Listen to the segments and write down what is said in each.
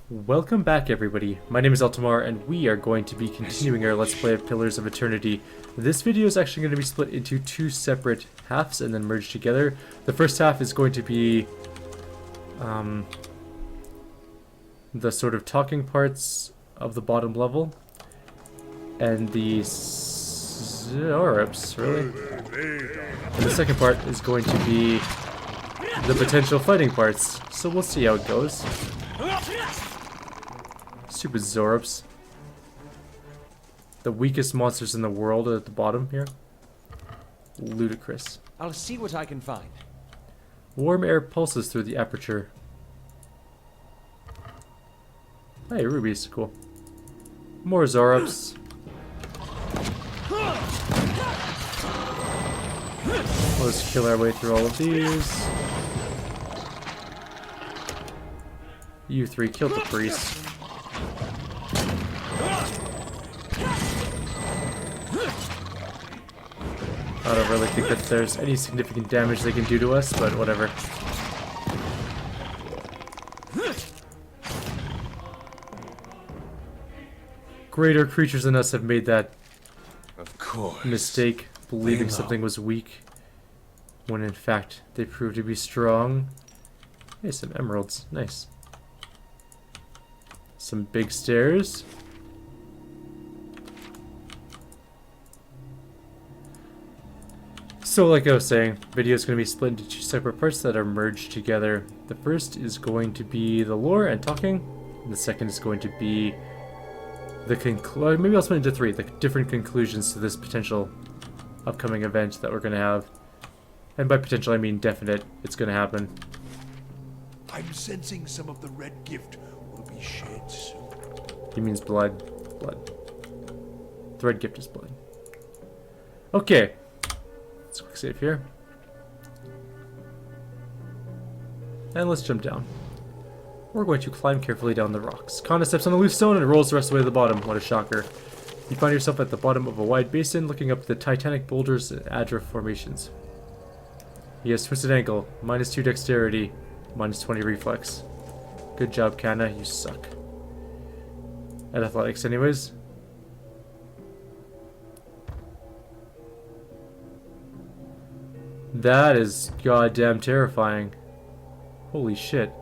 Welcome back, everybody. My name is Eltimar, and we are going to be continuing our Let's Play of Pillars of Eternity. This video is actually going to be split into two separate halves and then merged together. The first half is going to be the sort of talking parts of the bottom level, and the Zorups, really? And the second part is going to be the potential fighting parts, so we'll see how it goes. Stupid Zorups. The weakest monsters in the world are at the bottom here. Ludicrous. I'll see what I can find. Warm air pulses through the aperture. Hey, rubies, cool. More Zorups. Let's kill our way through all of these. You three killed the priest. I don't really think that there's any significant damage they can do to us, but whatever. Greater creatures than us have made that mistake, believing something was weak, when in fact they proved to be strong. Hey, some emeralds. Nice. Some big stairs. So like I was saying, the video is going to be split into two separate parts that are merged together. The first is going to be the lore and talking, and the second is going to be the maybe I'll split into three, the different conclusions to this potential upcoming event that we're going to have. And by potential I mean definite, it's going to happen. I'm sensing some of the red gift will be shed soon. He means blood. Blood. The red gift is blood. Okay. Let's quick save here. And let's jump down. We're going to climb carefully down the rocks. Kana steps on a loose stone and rolls the rest of the way to the bottom. What a shocker. You find yourself at the bottom of a wide basin, looking up at the titanic boulders and Adra formations. He has twisted ankle, -2 dexterity, -20 reflex. Good job, Kana, you suck. At athletics anyways. That is goddamn terrifying. Holy shit.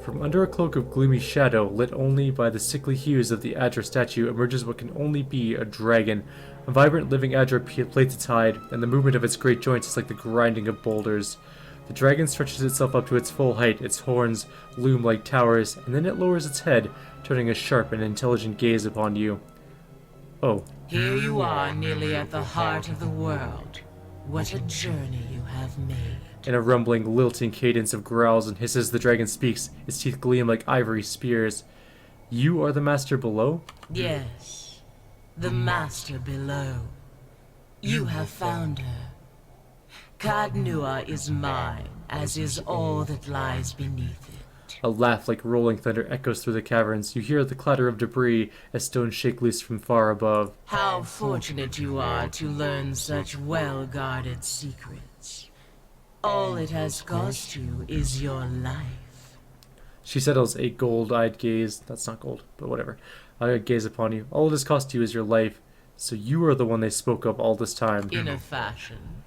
From under a cloak of gloomy shadow, lit only by the sickly hues of the Adra statue, emerges what can only be a dragon. A vibrant living Adra plates its hide, and the movement of its great joints is like the grinding of boulders. The dragon stretches itself up to its full height, its horns loom like towers, and then it lowers its head, turning a sharp and intelligent gaze upon you. Oh. Here you are, nearly at the heart of the world. What a journey you have made. In a rumbling, lilting cadence of growls and hisses, the dragon speaks. Its teeth gleam like ivory spears. You are the master below? Yes, the master below. You have found her. Kadnua is mine, as is all that lies beneath it. A laugh like rolling thunder echoes through the caverns. You hear the clatter of debris as stones shake loose from far above. How fortunate you are to learn such well-guarded secrets. All it has cost you is your life. She settles a gold-eyed gaze. That's not gold, but whatever. I gaze upon you. All it has cost you is your life. So you are the one they spoke of all this time. In a fashion.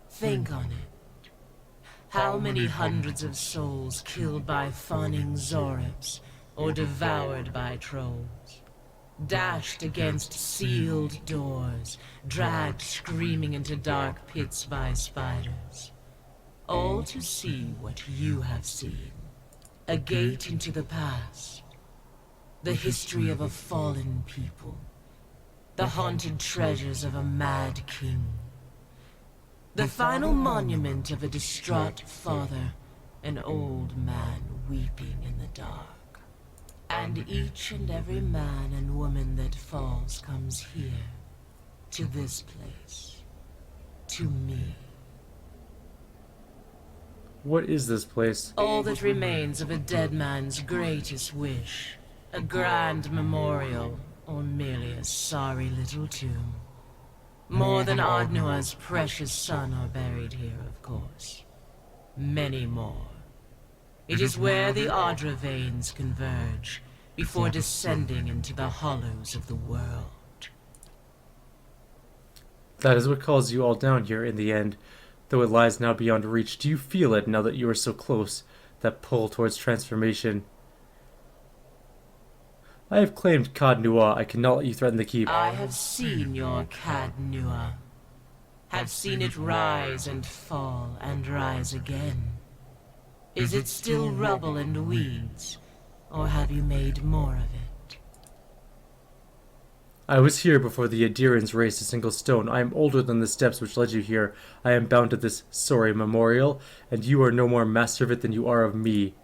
Think on it. How many hundreds of souls killed by fawning Zorups, or devoured by trolls, dashed against sealed doors, dragged screaming into dark pits by spiders, all to see what you have seen. A gate into the past, the history of a fallen people, the haunted treasures of a mad king, the final monument of a distraught father, an old man weeping in the dark. And each and every man and woman that falls comes here, to this place, to me. What is this place? All that remains of a dead man's greatest wish, a grand memorial, or merely a sorry little tomb. More than Adnua's precious son are buried here, of course. Many more. It is where the Adra veins converge, before descending into the hollows of the world. That is what calls you all down here in the end, though it lies now beyond reach. Do you feel it now that you are so close, that pull towards transformation? I have claimed Cad Nua. I cannot let you threaten the keep. I have seen your Cad Nua, have seen it rise and fall and rise again. Is it still rubble and weeds, or have you made more of it? I was here before the Adirans raised a single stone. I am older than the steps which led you here. I am bound to this sorry memorial, and you are no more master of it than you are of me.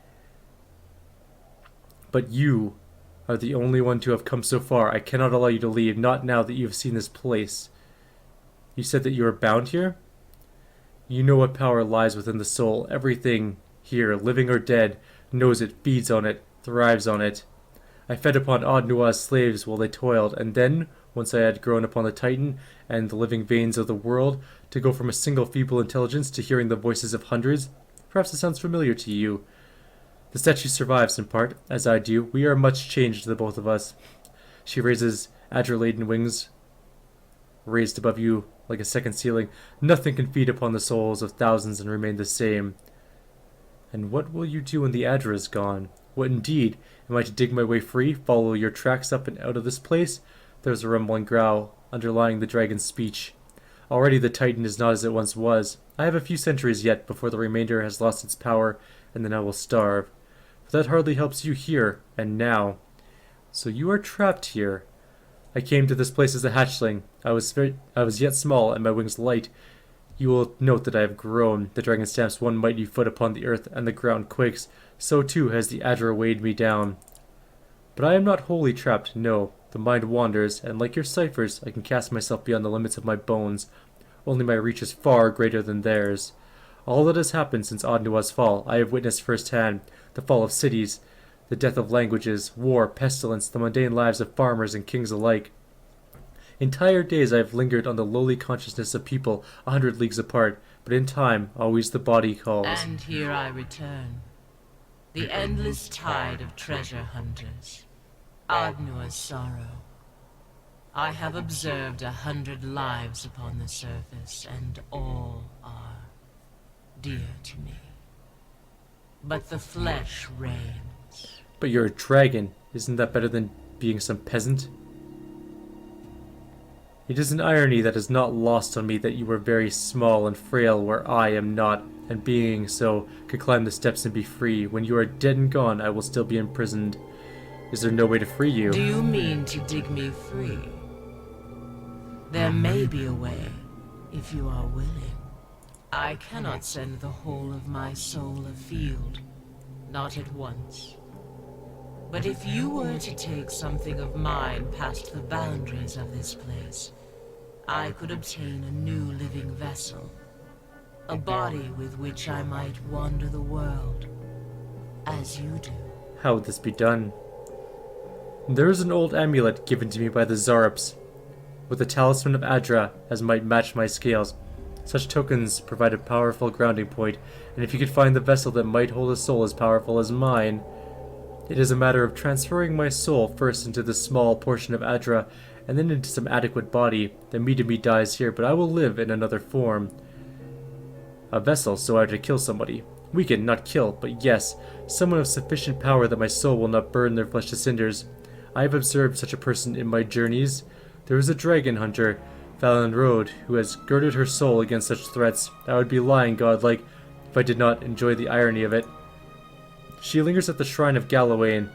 But you are the only one to have come so far. I cannot allow you to leave, not now that you have seen this place. You said that you are bound here? You know what power lies within the soul. Everything here, living or dead, knows it, feeds on it, thrives on it. I fed upon Ad Nua's slaves while they toiled, and then, once I had grown upon the Titan and the living veins of the world, to go from a single feeble intelligence to hearing the voices of hundreds, perhaps it sounds familiar to you. The statue survives in part, as I do. We are much changed, the both of us. She raises Adra-laden wings, raised above you like a second ceiling. Nothing can feed upon the souls of thousands and remain the same. And what will you do when the Adra is gone? What indeed? Am I to dig my way free, follow your tracks up and out of this place? There's a rumbling growl, underlying the dragon's speech. Already the Titan is not as it once was. I have a few centuries yet before the remainder has lost its power, and then I will starve. But that hardly helps you here, and now. So you are trapped here. I came to this place as a hatchling. I was yet small, and my wings light. You will note that I have grown. The dragon stamps one mighty foot upon the earth, and the ground quakes. So too has the Adra weighed me down. But I am not wholly trapped, no. The mind wanders, and like your ciphers, I can cast myself beyond the limits of my bones. Only my reach is far greater than theirs. All that has happened since Ad Nua's fall, I have witnessed firsthand. The fall of cities, the death of languages, war, pestilence, the mundane lives of farmers and kings alike. Entire days I have lingered on the lowly consciousness of people 100 leagues apart, but in time, always the body calls. And here I return. The endless tide of treasure hunters. Ad Nua's sorrow. I have observed 100 lives upon the surface, and all are dear to me. But the flesh reigns. But you're a dragon. Isn't that better than being some peasant? It is an irony that is not lost on me that you were very small and frail where I am not, and being so, could climb the steps and be free. When you are dead and gone, I will still be imprisoned. Is there no way to free you? Do you mean to dig me free? There may be a way, if you are willing. I cannot send the whole of my soul afield, not at once. But if you were to take something of mine past the boundaries of this place, I could obtain a new living vessel, a body with which I might wander the world, as you do. How would this be done? There is an old amulet given to me by the Zarops, with a talisman of Adra as might match my scales. Such tokens provide a powerful grounding point, and if you could find the vessel that might hold a soul as powerful as mine, it is a matter of transferring my soul first into this small portion of Adra, and then into some adequate body. The meat of me dies here, but I will live in another form. A vessel, so I were to kill somebody. Weaken, not kill, but yes, someone of sufficient power that my soul will not burn their flesh to cinders. I have observed such a person in my journeys. There is a dragon hunter, Valen Road, who has girded her soul against such threats. I would be lying, godlike, if I did not enjoy the irony of it. She lingers at the shrine of Gallowayne,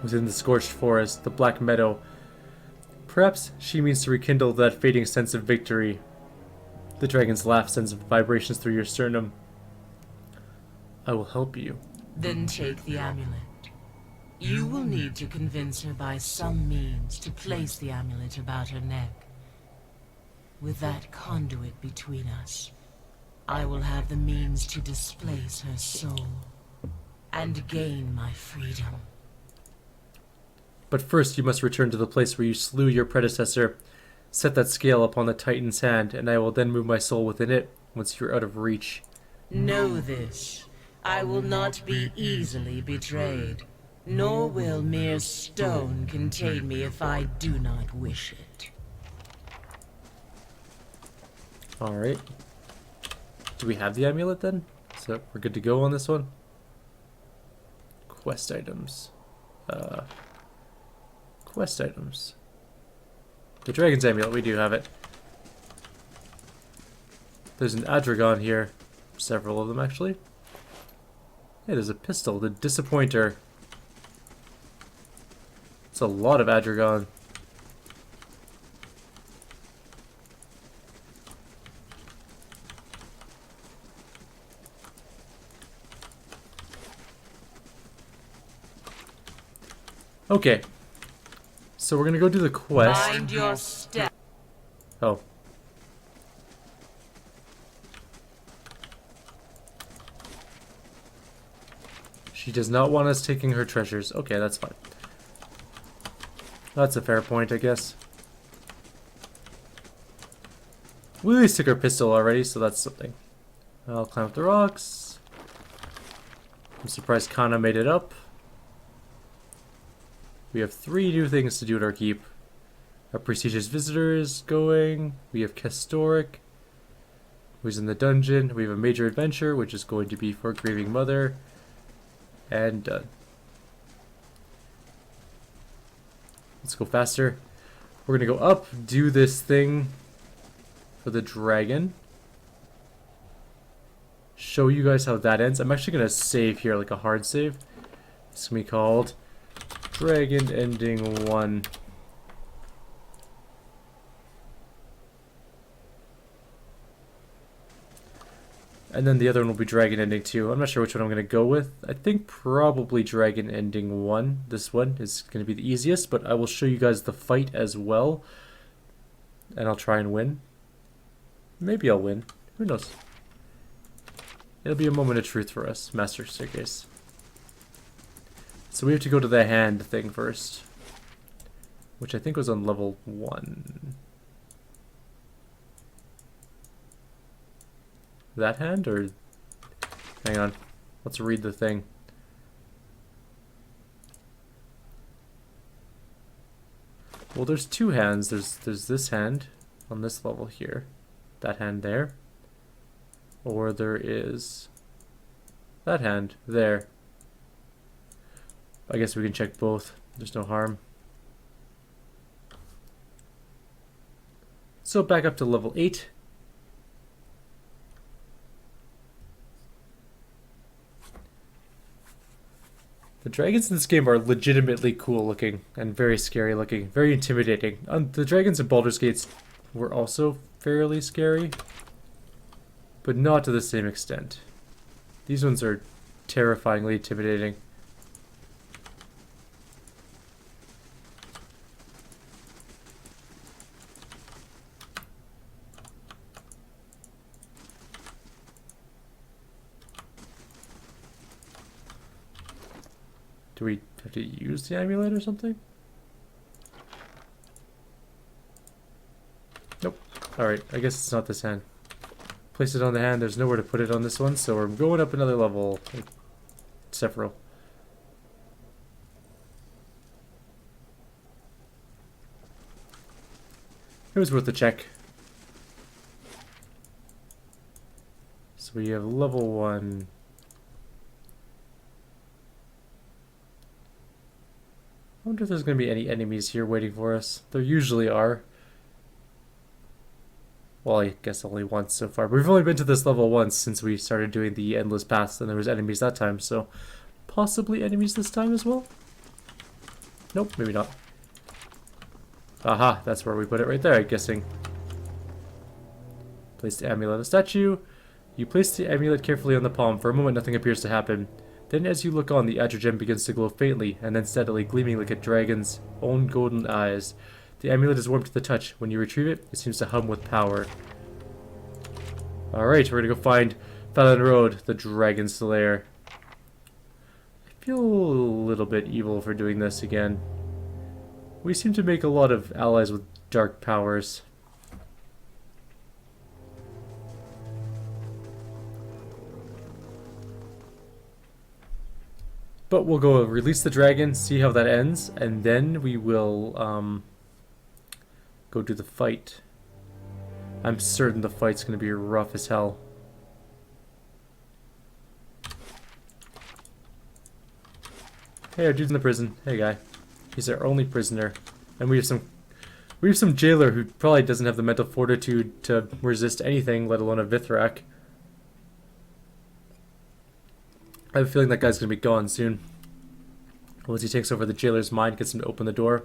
within the scorched forest, the black meadow. Perhaps she means to rekindle that fading sense of victory. The dragon's laugh sends vibrations through your sternum. I will help you. Then take the amulet. You will need to convince her by some means to place the amulet about her neck. With that conduit between us, I will have the means to displace her soul and gain my freedom. But first you must return to the place where you slew your predecessor. Set that scale upon the Titan's hand, and I will then move my soul within it, once you're out of reach. Know this. I will not be easily betrayed. Nor will mere stone contain me if I do not wish it. Alright. Do we have the amulet then? So we're good to go on this one? Quest items. Quest items. The Dragon's Amulet, we do have it. There's an Adra here. Several of them, actually. Hey, there's a pistol. The Disappointer. It's a lot of Adra. Okay. So we're gonna go do the quest. Mind your step. Oh. She does not want us taking her treasures. Okay, that's fine. That's a fair point, I guess. We at least took her pistol already, so that's something. I'll climb up the rocks. I'm surprised Kana made it up. We have 3 new things to do at our keep. Our prestigious visitor is going. We have Kestoric, who's in the dungeon. We have a major adventure, which is going to be for Grieving Mother. And done. Let's go faster. We're gonna go up, do this thing for the dragon. Show you guys how that ends. I'm actually gonna save here, like a hard save. It's gonna be called Dragon Ending 1. And then the other one will be Dragon Ending 2. I'm not sure which one I'm going to go with. I think probably Dragon Ending 1. This one is going to be the easiest, but I will show you guys the fight as well. And I'll try and win. Maybe I'll win. Who knows? It'll be a moment of truth for us, Master Staircase. So we have to go to the hand thing first. Which I think was on level 1. That hand, or... Hang on. Let's read the thing. Well, there's 2 hands. There's this hand on this level here. That hand there. Or there is... that hand there. I guess we can check both. There's no harm. So back up to level 8. The dragons in this game are legitimately cool looking and very scary looking, very intimidating. The dragons in Baldur's Gate were also fairly scary, but not to the same extent. These ones are terrifyingly intimidating. Do we have to use the amulet or something? Nope. Alright, I guess it's not this hand. Place it on the hand, there's nowhere to put it on this one, so we're going up another level. Like, several. It was worth a check. So we have level 1. I wonder if there's going to be any enemies here waiting for us. There usually are. Well, I guess only once so far. But we've only been to this level once since we started doing the endless paths, and there was enemies that time, so possibly enemies this time as well? Nope, maybe not. Aha, that's where we put it right there, I'm guessing. Place the amulet on the statue. You place the amulet carefully on the palm. For a moment, nothing appears to happen. Then as you look on, the Adra gem begins to glow faintly, and then steadily, gleaming like a dragon's own golden eyes. The amulet is warm to the touch. When you retrieve it, it seems to hum with power. Alright, we're gonna go find Fallon Road, the Dragon's Lair. I feel a little bit evil for doing this again. We seem to make a lot of allies with dark powers. But we'll go release the dragon, see how that ends, and then we will go do the fight. I'm certain the fight's going to be rough as hell. Hey, our dude's in the prison. Hey, guy. He's our only prisoner. And we have some jailer who probably doesn't have the mental fortitude to resist anything, let alone a Vithrak. I have a feeling that guy's going to be gone soon. Once he takes over the jailer's mind, gets him to open the door.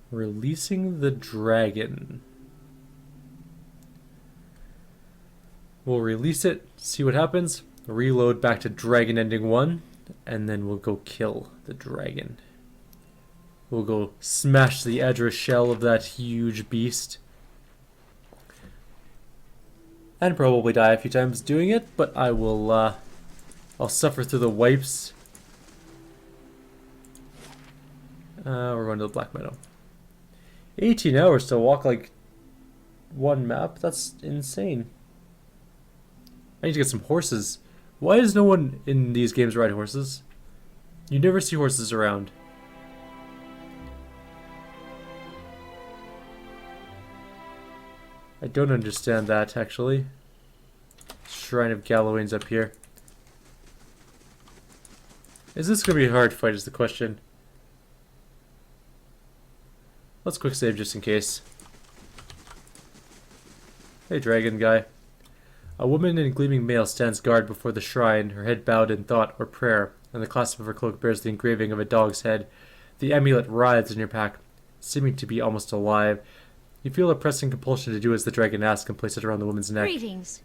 Releasing the dragon. We'll release it, see what happens, reload back to dragon ending 1, and then we'll go kill the dragon. We'll go smash the Adra shell of that huge beast. And probably die a few times doing it, but I will, I'll suffer through the wipes. We're going to the Black Meadow. 18 hours to walk like one map? That's insane. I need to get some horses. Why does no one in these games ride horses? You never see horses around. I don't understand that, actually. Shrine of Gallowayne's up here. Is this going to be a hard fight is the question. Let's quick save just in case. Hey, dragon guy. A woman in gleaming mail stands guard before the shrine, her head bowed in thought or prayer, and the clasp of her cloak bears the engraving of a dog's head. The amulet writhes in your pack, seeming to be almost alive. You feel a pressing compulsion to do as the dragon asks and place it around the woman's neck. Greetings.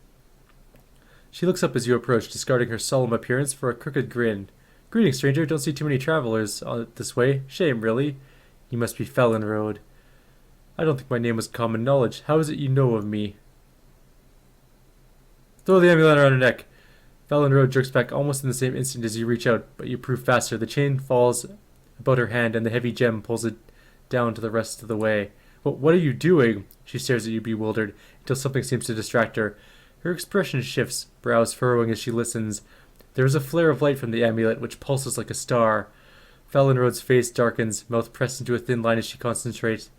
She looks up as you approach, discarding her solemn appearance for a crooked grin. Greetings, stranger. Don't see too many travelers this way. Shame, really. You must be Felon Road. I don't think my name was common knowledge. How is it you know of me? Throw the amulet around her neck. Felon Road jerks back almost in the same instant as you reach out, but you prove faster. The chain falls about her hand, and the heavy gem pulls it down to the rest of the way. What are you doing? She stares at you bewildered, until something seems to distract her. Her expression shifts, brows furrowing as she listens. There is a flare of light from the amulet, which pulses like a star. Felon Road's face darkens, mouth pressed into a thin line as she concentrates.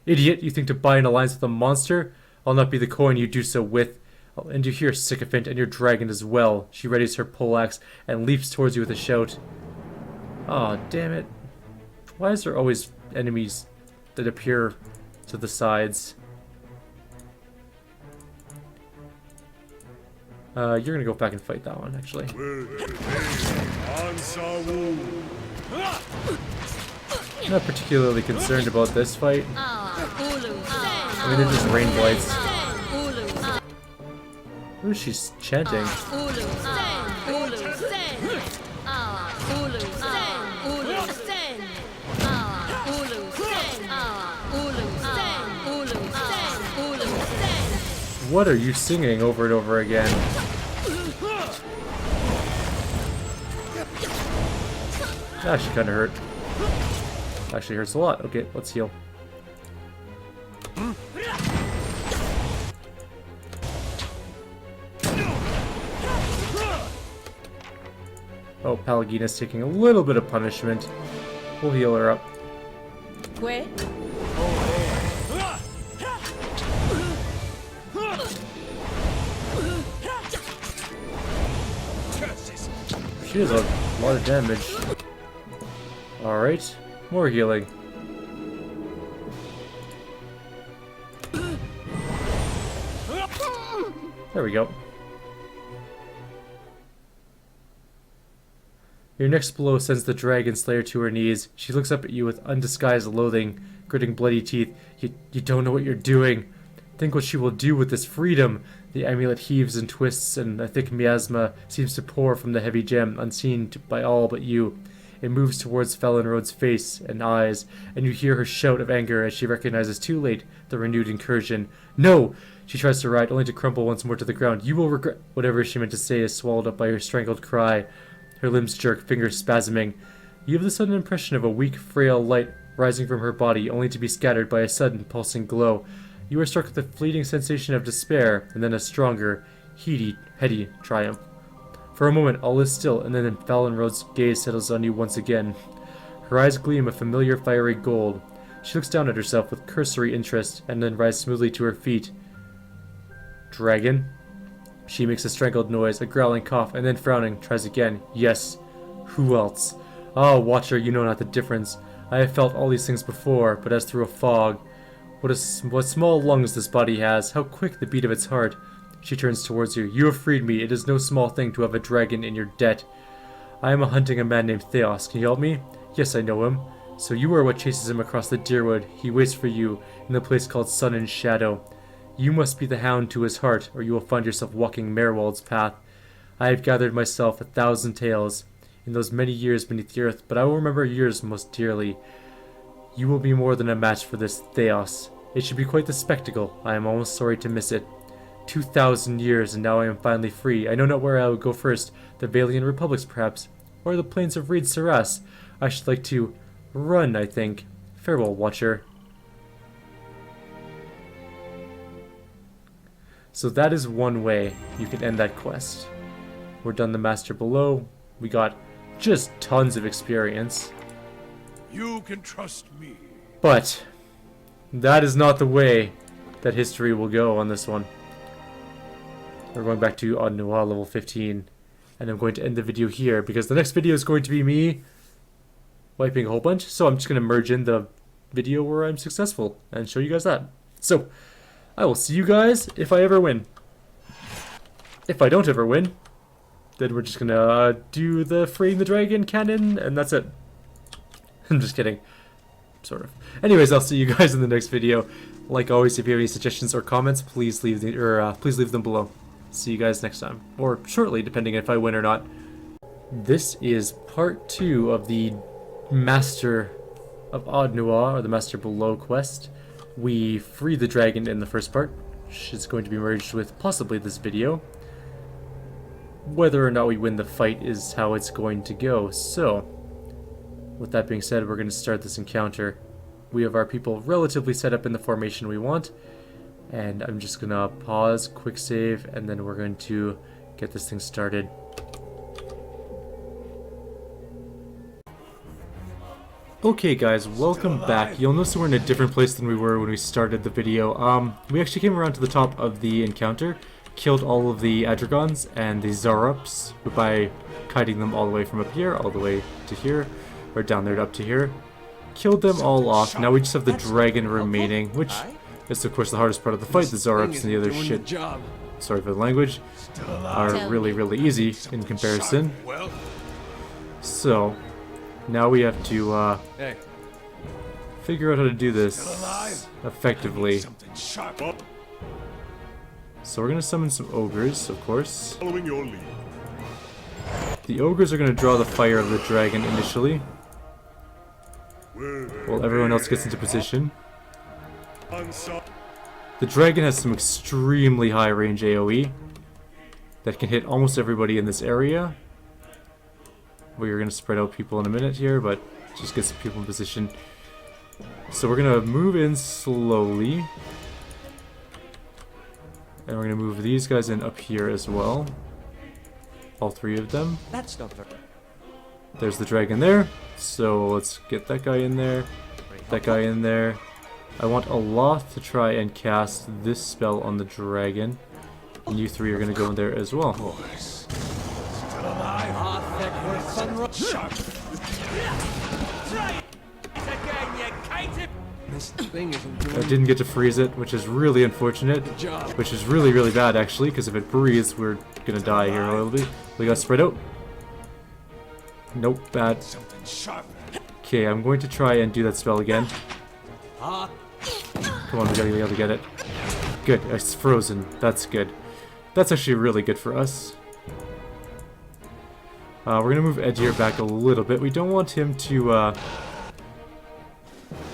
Idiot, you think to buy an alliance with a monster? I'll not be the coin you do so with. I'll end you here, sycophant, and your dragon as well. She readies her poleaxe and leaps towards you with a shout. Aw, damn it. Why is there always enemies that appear to the sides? You're gonna go back and fight that one, actually. I'm not particularly concerned about this fight. I mean, they're just rain blights. Who is she chanting? What are you singing over and over again? That actually kind of hurt. Actually hurts a lot. Okay, let's heal. Oh, Palagina's taking a little bit of punishment. We'll heal her up. Quit. She does a lot of damage. Alright, more healing. There we go. Your next blow sends the dragon slayer to her knees. She looks up at you with undisguised loathing, gritting bloody teeth. You don't know what you're doing. Think what she will do with this freedom. The amulet heaves and twists, and a thick miasma seems to pour from the heavy gem, unseen by all but you. It moves towards Felon Road's face and eyes, and you hear her shout of anger as she recognizes too late the renewed incursion. No! She tries to ride, only to crumple once more to the ground. You will regret... Whatever she meant to say is swallowed up by her strangled cry. Her limbs jerk, fingers spasming. You have the sudden impression of a weak, frail light rising from her body, only to be scattered by a sudden, pulsing glow. You are struck with a fleeting sensation of despair, and then a stronger, heady triumph. For a moment, all is still, and then Valenrod's gaze settles on you once again. Her eyes gleam a familiar fiery gold. She looks down at herself with cursory interest, and then rises smoothly to her feet. Dragon? She makes a strangled noise, a growling cough, and then frowning, tries again. Yes. Who else? Ah, Watcher, you know not the difference. I have felt all these things before, but as through a fog. What small lungs this body has, how quick the beat of its heart. She turns towards you. You have freed me. It is no small thing to have a dragon in your debt. I am hunting a man named Theos. Can you help me? Yes, I know him. So you are what chases him across the Deerwood. He waits for you in the place called Sun and Shadow. You must be the hound to his heart, or you will find yourself walking Merwald's path. I have gathered myself 1,000 tales in those many years beneath the earth, but I will remember yours most dearly. You will be more than a match for this Theos. It should be quite the spectacle. I am almost sorry to miss it. 2,000 years, and now I am finally free. I know not where I will go first. The Valian Republics, perhaps, or the plains of Reed Saras. I should like to run, I think. Farewell, Watcher. So that is one way you can end that quest. We're done the Master Below. We got just tons of experience. You can trust me. But that is not the way that history will go on this one. We're going back to Adra level 15. And I'm going to end the video here because the next video is going to be me wiping a whole bunch. So I'm just going to merge in the video where I'm successful and show you guys that. So I will see you guys if I ever win. If I don't ever win, then we're just going to do the freeing the dragon cannon and that's it. I'm just kidding. Sort of. Anyways, I'll see you guys in the next video. Like always, if you have any suggestions or comments, please leave them below. See you guys next time, or shortly, depending if I win or not. This is part 2 of the Master of Adra, or the Master Below quest. We free the dragon in the first part, which is going to be merged with possibly this video. Whether or not we win the fight is how it's going to go. So, with that being said, we're going to start this encounter. We have our people relatively set up in the formation we want. And I'm just going to pause, quick save, and then we're going to get this thing started. Okay guys, welcome back. You'll notice we're in a different place than we were when we started the video. We actually came around to the top of the encounter, killed all of the Adragons and the Zarups by kiting them all the way from up here, all the way to here, or down there up to here. Killed them all off. Now we just have the dragon remaining, which is of course the hardest part of the fight. The Zarups and the other shit, sorry for the language, are really easy in comparison. So now we have to figure out how to do this effectively. So we're gonna summon some ogres, of course. The ogres are gonna draw the fire of the dragon initially, while everyone else gets into position. The dragon has some extremely high range AoE that can hit almost everybody in this area. We're going to spread out people in a minute here, but just get some people in position. So we're going to move in slowly. And we're going to move these guys in up here as well. All 3 of them. That's not fair. There's the dragon there. So let's get that guy in there. That guy in there. I want Aloth to try and cast this spell on the dragon. And you 3 are going to go in there as well. I didn't get to freeze it, which is really unfortunate. Which is really bad actually, because if it breathes, we're going to die here a little bit. We got spread out. Nope, bad. Okay, I'm going to try and do that spell again. Come on, we gotta be able to get it. Good, it's frozen. That's good. That's actually really good for us. We're gonna move Adra back a little bit. We don't want him to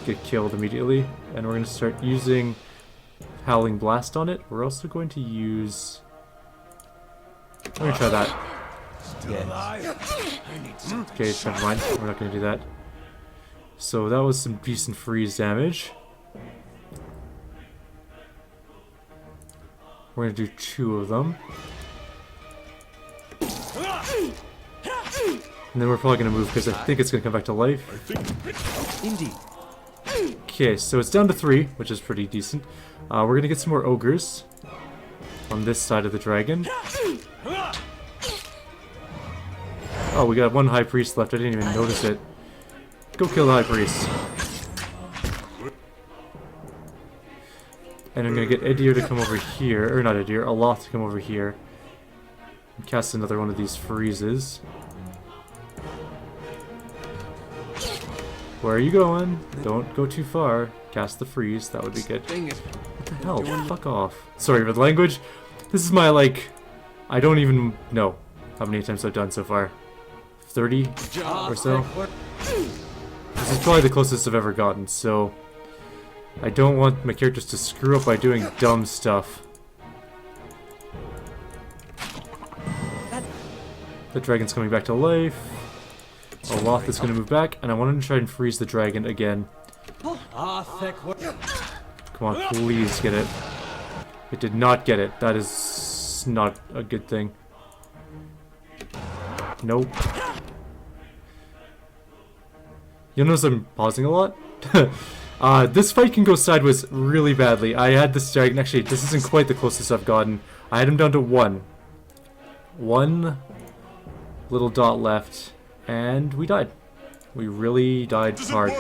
get killed immediately. And we're gonna start using Howling Blast on it. We're also going to use... I'm gonna try that. Okay, never mind. We're not gonna do that. So that was some decent freeze damage. We're gonna do 2 of them. And then we're probably gonna move because I think it's gonna come back to life. Indeed. Okay, so it's down to 3, which is pretty decent. We're gonna get some more ogres on this side of the dragon. Oh, we got 1 high priest left. I didn't even notice it. Go kill the high priest. And I'm gonna get Edir to come over here, or not Edir, Aloth to come over here. And cast another one of these freezes. Where are you going? Don't go too far. Cast the freeze, that would be good. What the hell? Fuck off. Sorry for the language. This is my, like, I don't even know how many attempts I've done so far. 30 or so. This is probably the closest I've ever gotten, so I don't want my characters to screw up by doing dumb stuff. The dragon's coming back to life. Aloth is going to move back, and I wanted to try and freeze the dragon again. Come on, please get it. It did not get it. That is not a good thing. Nope. You'll notice I'm pausing a lot. This fight can go sideways really badly. I had this dragon, actually, this isn't quite the closest I've gotten. I had him down to 1. 1 little dot left, and we died. We really died hard.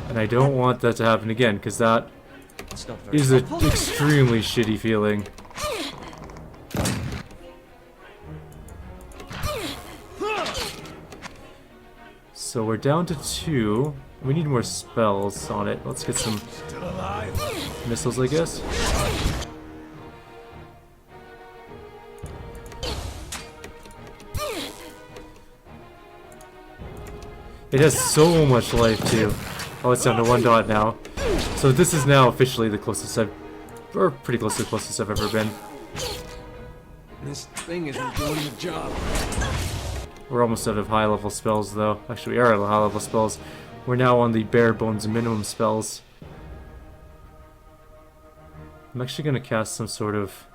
And I don't want that to happen again, because that is an extremely shitty feeling. So we're down to 2. We need more spells on it. Let's get some missiles, I guess. It has so much life, too. Oh, it's down to 1 dot now. So this is now officially the closest I've... or pretty close to the closest I've ever been. This thing isn't doing the job. We're almost out of high-level spells, though. Actually, we are out of high-level spells. We're now on the bare-bones minimum spells. I'm actually going to cast some sort of...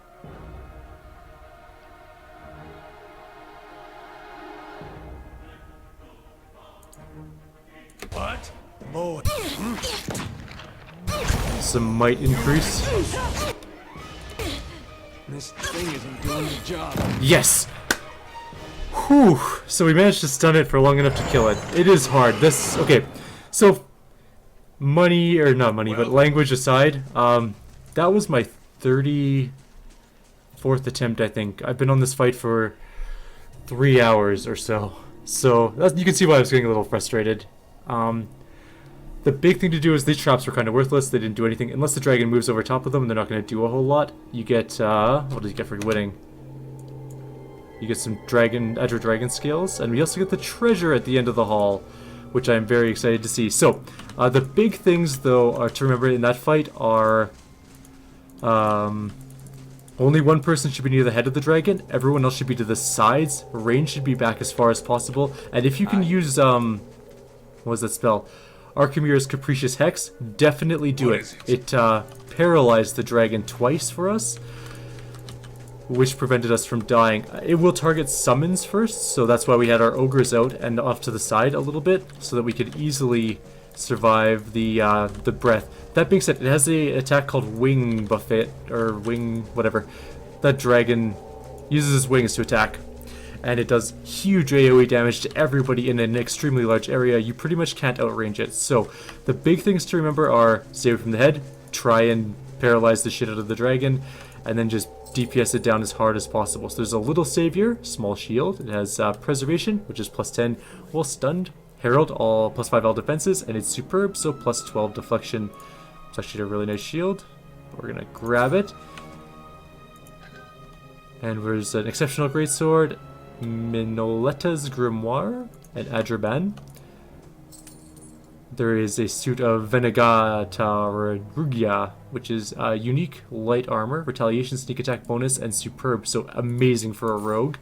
What? Lord. some might increase. This thing isn't doing the job. Yes! Whew! So we managed to stun it for long enough to kill it. It is hard. This... okay. So, money, or not money, but language aside, that was my 34th attempt, I think. I've been on this fight for 3 hours or so. So, that's, you can see why I was getting a little frustrated. The big thing to do is these traps were kind of worthless. They didn't do anything. Unless the dragon moves over top of them, they're not going to do a whole lot. You get, what do you get for winning? You get some Adra dragon scales, and we also get the treasure at the end of the hall, which I'm very excited to see. So, the big things, though, are to remember in that fight are... only one person should be near the head of the dragon. Everyone else should be to the sides. Range should be back as far as possible. And if you can use, what was that spell? Archimir's Capricious Hex, definitely do it. It paralyzed the dragon twice for us, which prevented us from dying. It will target summons first, so that's why we had our ogres out and off to the side a little bit, so that we could easily survive the breath. That being said, it has an attack called Wing Buffet, or Wing whatever. That dragon uses his wings to attack, and it does huge AoE damage to everybody in an extremely large area. You pretty much can't outrange it. So the big things to remember are stay away from the head, try and paralyze the shit out of the dragon, and then just DPS it down as hard as possible. So there's a little savior, small shield. It has preservation, which is +10 while stunned. Herald, all +5 all defenses, and it's superb, so +12 deflection. It's actually a really nice shield. We're gonna grab it. And there's an exceptional greatsword, Minoletta's Grimoire, and Adraban. There is a suit of Venegata Rugia, which is unique light armor, retaliation, sneak attack bonus, and superb, so amazing for a rogue.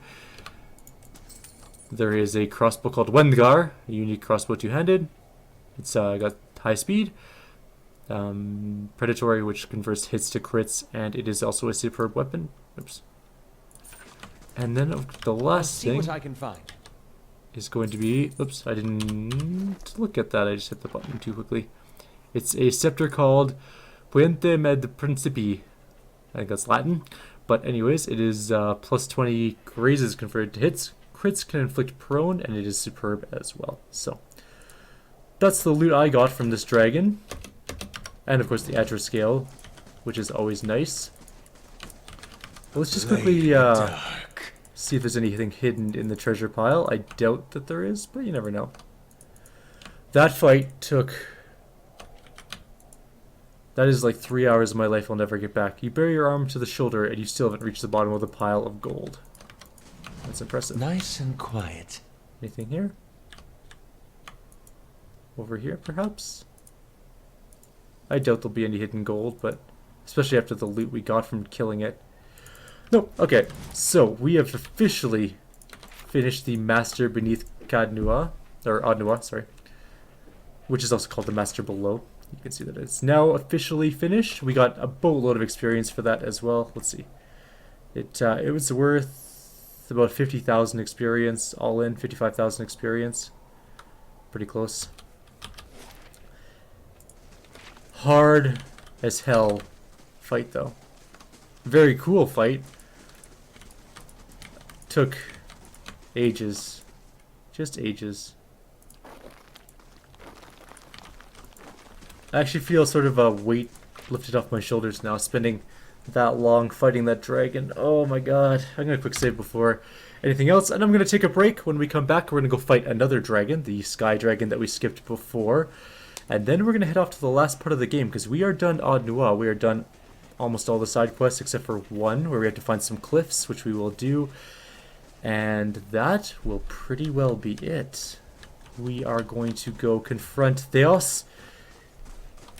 There is a crossbow called Wendgar, a unique crossbow two-handed. It's got high speed. predatory, which converts hits to crits, and it is also a superb weapon. Oops. And then the last See thing what I can find. is going to be, oops, I didn't look at that, I just hit the button too quickly. It's a scepter called Puente Med Principi. I think that's Latin. But anyways, it is plus 20 grazes converted to hits. Crits can inflict prone, and it is superb as well. So, that's the loot I got from this dragon. And of course the Adra scale, which is always nice. But let's just quickly see if there's anything hidden in the treasure pile. I doubt that there is, but you never know. That fight took... That is like 3 hours of my life I'll never get back. You bury your arm to the shoulder and you still haven't reached the bottom of the pile of gold. That's impressive. Nice and quiet. Anything here? Over here, perhaps? I doubt there'll be any hidden gold, but especially after the loot we got from killing it. Nope. Okay, so we have officially finished the Master Beneath Cadnua, or Adnua, sorry, which is also called the Master Below. You can see that it's now officially finished. We got a boatload of experience for that as well. Let's see. It was worth about 50,000 experience, all in 55,000 experience. Pretty close. Hard as hell fight though. Very cool fight. Took ages. Just ages. I actually feel sort of a weight lifted off my shoulders now, spending that long fighting that dragon. Oh my god. I'm going to quick save before anything else, and I'm going to take a break. When we come back, we're going to go fight another dragon, the sky dragon that we skipped before. And then we're going to head off to the last part of the game, because we are done Ad Noir. We are done almost all the side quests except for one, where we have to find some cliffs, which we will do. And that will pretty well be it. We are going to go confront Theos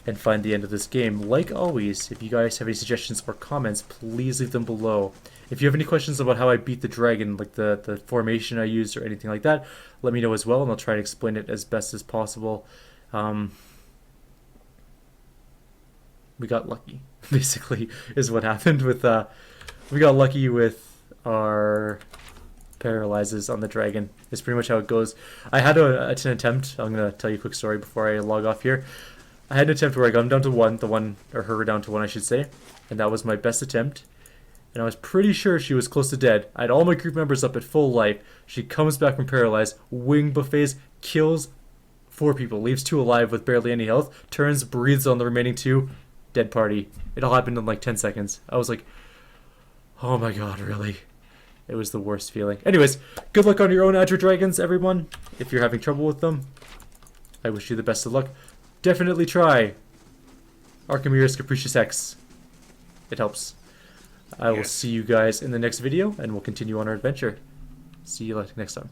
and find the end of this game. Like always, if you guys have any suggestions or comments, please leave them below. If you have any questions about how I beat the dragon, like the formation I used or anything like that, let me know as well, and I'll try to explain it as best as possible. We got lucky, basically, is what happened with, we got lucky with our paralyzes on the dragon. It's pretty much how it goes. I had an attempt, I'm going to tell you a quick story before I log off here. I had an attempt where I got him down to one, or her down to one, I should say, and that was my best attempt. And I was pretty sure she was close to dead. I had all my group members up at full life. She comes back from paralyzed, wing buffets, kills 4 people, leaves 2 alive with barely any health, turns, breathes on the remaining 2, dead party. It all happened in like 10 seconds. I was like, oh my god, really? It was the worst feeling. Anyways, good luck on your own Adra Dragons, everyone. If you're having trouble with them, I wish you the best of luck. Definitely try Archimedes Capricious X. It helps. I will see you guys in the next video, and we'll continue on our adventure. See you next time.